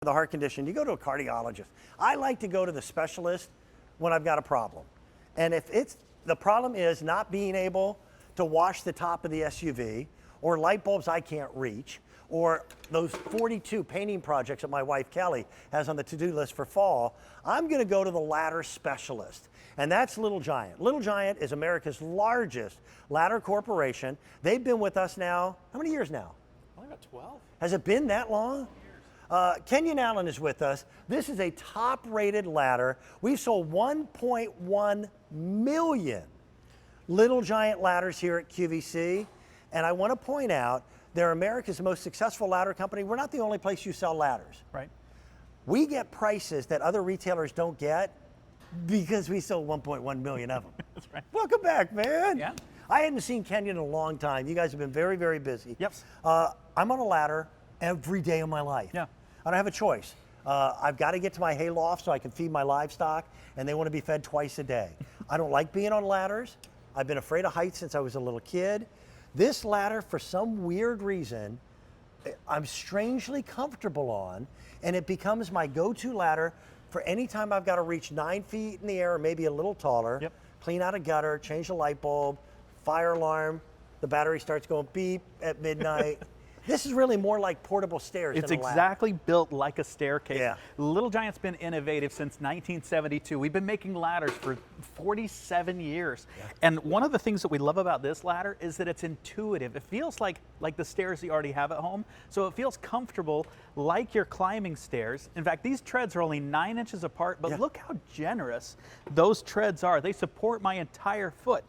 the heart condition, you go to a cardiologist. I like to go to the specialist when I've got a problem. And if the problem is not being able to wash the top of the SUV, or light bulbs I can't reach, or those 42 painting projects that my wife Kelly has on the to-do list for fall, I'm gonna go to the ladder specialist. And that's Little Giant. Little Giant is America's largest ladder corporation. They've been with us now, how many years now? Only about 12. Has it been that long? Kenyon Allen is with us. This is a top-rated ladder. We've sold 1.1 million Little Giant ladders here at QVC. And I want to point out, they're America's most successful ladder company. We're not the only place you sell ladders. Right. We get prices that other retailers don't get because we sold 1.1 million of them. That's right. Welcome back, man. Yeah. I hadn't seen Kenyon in a long time. You guys have been very, very busy. Yep. I'm on a ladder every day of my life. Yeah. I don't have a choice. I've got to get to my hay loft so I can feed my livestock, and they want to be fed twice a day. I don't like being on ladders. I've been afraid of heights since I was a little kid. This ladder, for some weird reason, I'm strangely comfortable on, and it becomes my go-to ladder for any time I've got to reach 9 feet in the air or maybe a little taller, Yep. clean out a gutter, change the light bulb, fire alarm, the battery starts going beep at midnight. This is really more like portable stairs It's than a ladder. exactly built like a staircase. Yeah. Little Giant's been innovative since 1972. We've been making ladders for 47 years. Yeah. And one of the things that we love about this ladder is that it's intuitive. It feels like the stairs you already have at home. So it feels comfortable like you're climbing stairs. In fact, these treads are only 9 inches apart, but look how generous those treads are. They support my entire foot.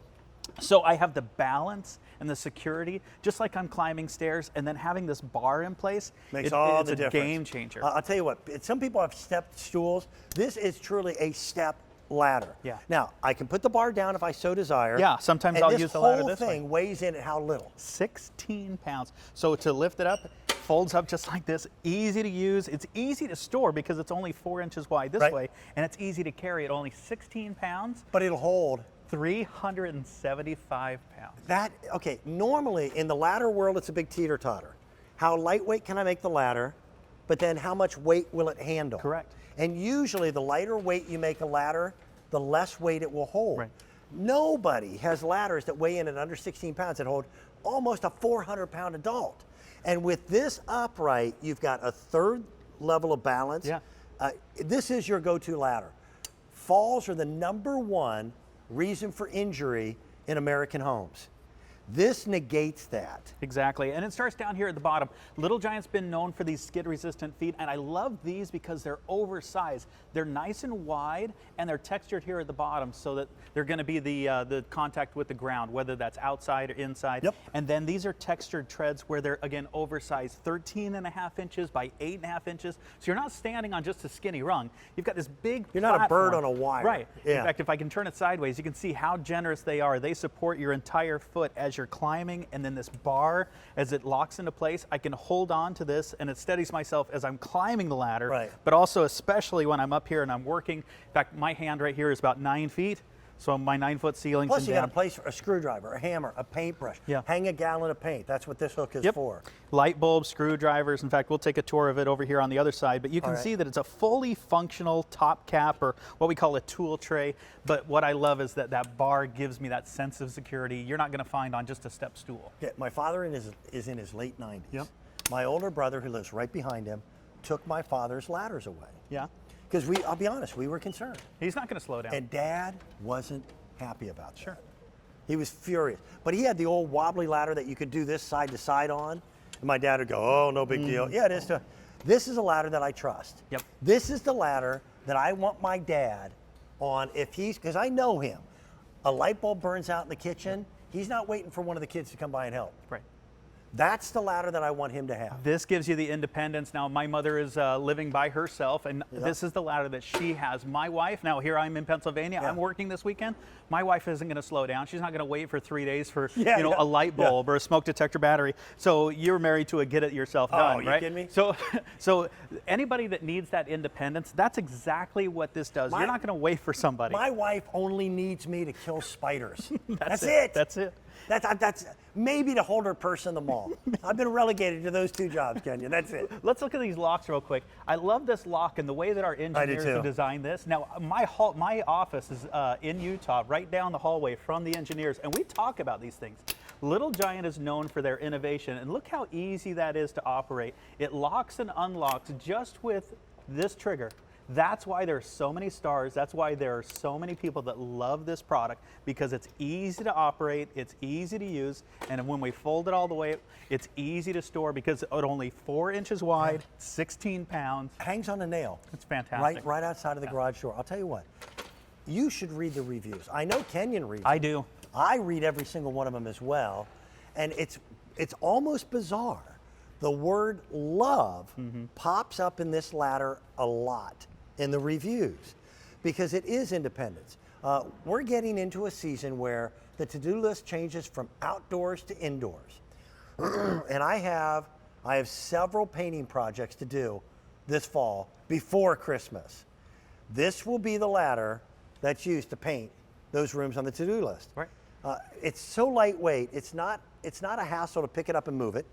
So I have the balance and the security, just like I'm climbing stairs, and then having this bar in place, makes all the difference. It's a game changer. I'll tell you what, some people have stepped stools. This is truly a step ladder. Yeah. Now, I can put the bar down if I so desire. Yeah, sometimes I'll use the ladder this way. This whole thing weighs in at how little? 16 pounds. So to lift it up, folds up just like this, easy to use. It's easy to store because it's only 4 inches wide this way, and it's easy to carry at only 16 pounds. But it'll hold 375 pounds. Okay, normally in the ladder world, it's a big teeter-totter. How lightweight can I make the ladder, but then how much weight will it handle? Correct. And usually the lighter weight you make a ladder, the less weight it will hold. Right. Nobody has ladders that weigh in at under 16 pounds that hold almost a 400-pound adult. And with this upright, you've got a third level of balance. Yeah. This is your go-to ladder. Falls are the #1 reason for injury in American homes. This negates that. Exactly, and it starts down here at the bottom. Little Giant's been known for these skid-resistant feet, and I love these because they're oversized. They're nice and wide, and they're textured here at the bottom so that they're going to be the contact with the ground, whether that's outside or inside. Yep. And then these are textured treads where they're, again, oversized, 13.5 inches by 8.5 inches. So you're not standing on just a skinny rung. You've got this big You're not platform. a bird on a wire. Right. Yeah. In fact, if I can turn it sideways, you can see how generous they are. They support your entire foot as you're climbing, and then this bar, as it locks into place, I can hold on to this, and it steadies myself as I'm climbing the ladder. Right. But also, especially when I'm up here and I'm working. In fact, my hand right here is about 9 feet, so my 9-foot ceiling's Plus, you down. got a place for a screwdriver, a hammer, a paintbrush. Yeah. Hang a gallon of paint. That's what this hook is for. Light bulbs, screwdrivers. In fact, we'll take a tour of it over here on the other side, but you can see that it's a fully functional top cap, or what we call a tool tray. But what I love is that that bar gives me that sense of security you're not going to find on just a step stool. Yeah, my father is in his late 90s. Yep. My older brother, who lives right behind him, took my father's ladders away. Yeah. Because I'll be honest, we were concerned. He's not going to slow down. And Dad wasn't happy about that. Sure. He was furious. But he had the old wobbly ladder that you could do this side to side on. And my dad would go, oh, no big deal. Yeah, it is. This is a ladder that I trust. Yep. This is the ladder that I want my dad on because I know him. A light bulb burns out in the kitchen. He's not waiting for one of the kids to come by and help. Right. That's the ladder that I want him to have. This gives you the independence. Now, my mother is living by herself, and this is the ladder that she has. My wife, now here I'm in Pennsylvania, I'm working this weekend. My wife isn't going to slow down. She's not going to wait for 3 days for a light bulb or a smoke detector battery. So you're married to a get-it-yourself done, you right? kidding me? So anybody that needs that independence, that's exactly what this does. You're not going to wait for somebody. My wife only needs me to kill spiders. That's it. That's it. That's maybe the holder person in the mall. I've been relegated to those 2 jobs, Kenya. That's it. Let's look at these locks real quick. I love this lock and the way that our engineers have designed this. Now, my office is in Utah, right down the hallway from the engineers, and we talk about these things. Little Giant is known for their innovation, and look how easy that is to operate. It locks and unlocks just with this trigger. That's why there's so many stars. That's why there are so many people that love this product, because it's easy to operate, it's easy to use, and when we fold it all the way, it's easy to store because it's only 4 inches wide, 16 pounds. Hangs on a nail. It's fantastic. Right outside of the garage door. I'll tell you what, you should read the reviews. I know Kenyon reads I them. do. I read every single one of them as well, and it's almost bizarre. The word love pops up in this ladder a lot in the reviews because it is independence. We're getting into a season where the to-do list changes from outdoors to indoors. And I have several painting projects to do this fall before Christmas. This will be the ladder that's used to paint those rooms on the to-do list. Right. It's so lightweight, it's not a hassle to pick it up and move it.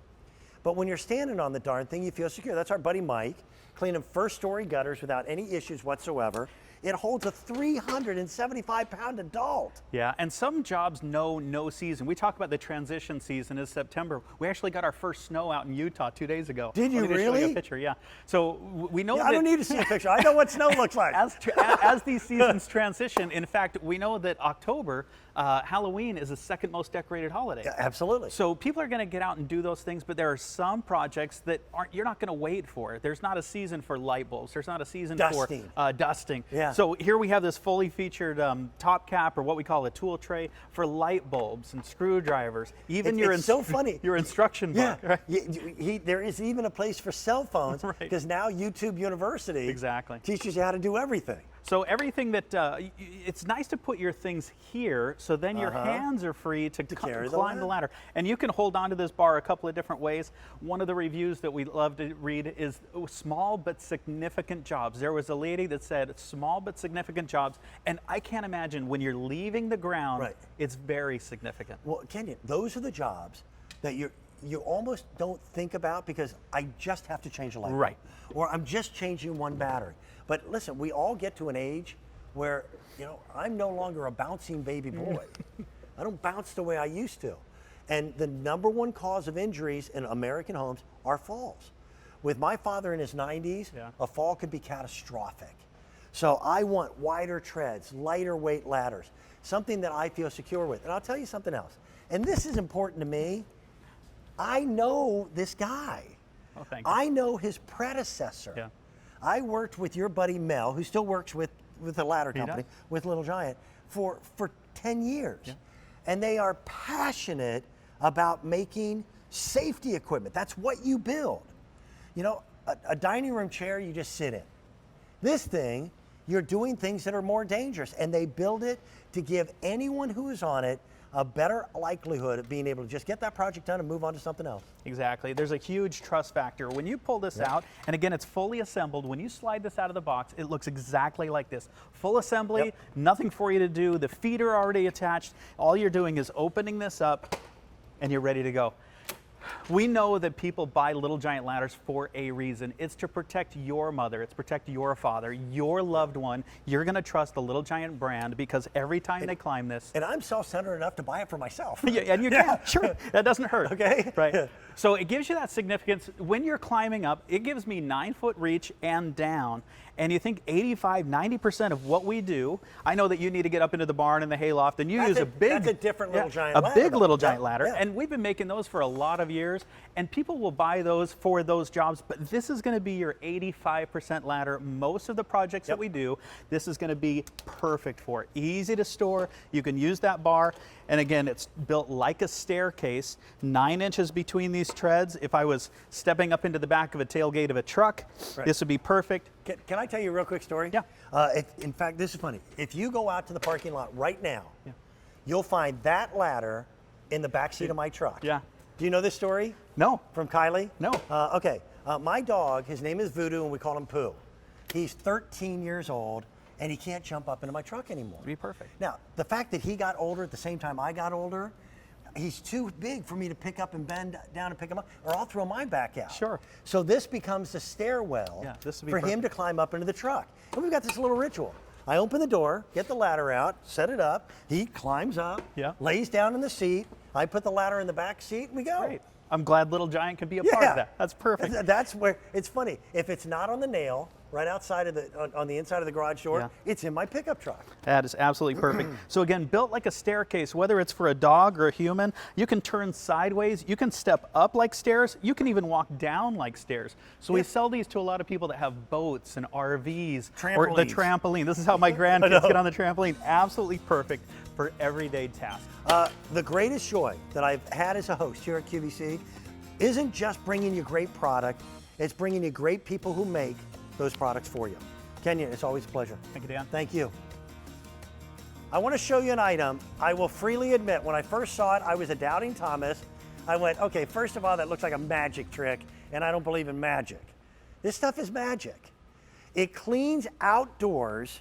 But when you're standing on the darn thing, you feel secure. That's our buddy Mike, cleaning 1st-story gutters without any issues whatsoever. It holds a 375-pound adult. Yeah, and some jobs know no season. We talk about the transition season is September. We actually got our first snow out in Utah 2 days ago. Did you Let me just show really? you a picture, yeah. So we know that I don't need to see a picture. I know what snow looks like. as these seasons transition, in fact, we know that October, Halloween is the 2nd most decorated holiday. Yeah, absolutely. So people are going to get out and do those things, but there are some projects that you're not going to wait for. There's not a season for light bulbs. There's not a season for dusting. Yeah. So here we have this fully featured top cap, or what we call a tool tray, for light bulbs and screwdrivers. Even it's so funny. Your instruction book. Yeah. Right? There is even a place for cell phones because now YouTube University teaches you how to do everything. So everything that, it's nice to put your things here, so then your hands are free to climb the ladder. And you can hold on to this bar a couple of different ways. One of the reviews that we love to read is small but significant jobs. There was a lady that said small but significant jobs, and I can't imagine when you're leaving the ground, it's very significant. Well, Kenyon, those are the jobs that you almost don't think about because I just have to change a light bulb. Right. Or I'm just changing one battery. But listen, we all get to an age where, I'm no longer a bouncing baby boy. I don't bounce the way I used to. And the #1 cause of injuries in American homes are falls. With my father in his 90s, a fall could be catastrophic. So I want wider treads, lighter weight ladders, something that I feel secure with. And I'll tell you something else. And this is important to me. I know this guy. Oh, thank you. I know his predecessor. Yeah. I worked with your buddy Mel, who still works with the ladder company, with Little Giant, for 10 years. Yeah. And they are passionate about making safety equipment. That's what you build. A dining room chair you just sit in. This thing, you're doing things that are more dangerous, and they build it to give anyone who is on it a better likelihood of being able to just get that project done and move on to something else. Exactly. There's a huge trust factor. When you pull this out, and again, it's fully assembled, when you slide this out of the box, it looks exactly like this. Full assembly, nothing for you to do. The feet are already attached. All you're doing is opening this up, and you're ready to go. We know that people buy Little Giant ladders for a reason. It's to protect your mother. It's to protect your father, your loved one. You're going to trust the Little Giant brand because every time they climb this. And I'm self-centered enough to buy it for myself. Yeah, and you can. Sure. That doesn't hurt. Okay. Right. So it gives you that significance. When you're climbing up, it gives me 9-foot reach and down. And you think 85, 90% of what we do, I know that you need to get up into the barn and the hayloft, and you use a big... That's a different Little Giant ladder. A big Little Giant ladder. Yeah. And we've been making those for a lot of years, and people will buy those for those jobs, but this is going to be your 85% ladder. Most of the projects that we do, this is going to be perfect for. Easy to store. You can use that bar. And again, it's built like a staircase, 9 inches between these treads. If I was stepping up into the back of a tailgate of a truck, this would be perfect. Can I tell you a real quick story? Yeah. In fact, this is funny. If you go out to the parking lot right now, you'll find that ladder in the back seat of my truck. Yeah. Do you know this story? No. From Kylie? No. Okay. My dog, his name is Voodoo, and we call him Pooh. He's 13 years old, and he can't jump up into my truck anymore. It'd be perfect. Now, the fact that he got older at the same time I got older, he's too big for me to pick up and bend down and pick him up, or I'll throw my back out. Sure. So this becomes the stairwell this would be for him to climb up into the truck. And we've got this little ritual. I open the door, get the ladder out, set it up. He climbs up, lays down in the seat. I put the ladder in the back seat, and we go. Great. I'm glad Little Giant could be a part of that. That's perfect. That's where it's funny. If it's not on the nail, right outside of on the inside of the garage door, it's in my pickup truck. That is absolutely perfect. So again, built like a staircase, whether it's for a dog or a human, you can turn sideways, you can step up like stairs, you can even walk down like stairs. So we sell these to a lot of people that have boats and RVs or the trampoline. This is how my grandkids get on the trampoline. Absolutely perfect for everyday tasks. The greatest joy that I've had as a host here at QVC isn't just bringing you great product, it's bringing you great people who make those products for you. Kenyon, it's always a pleasure. Thank you, Dan. Thank you. I want to show you an item. I will freely admit, when I first saw it, I was a doubting Thomas. I went, okay, first of all, that looks like a magic trick, and I don't believe in magic. This stuff is magic. It cleans outdoors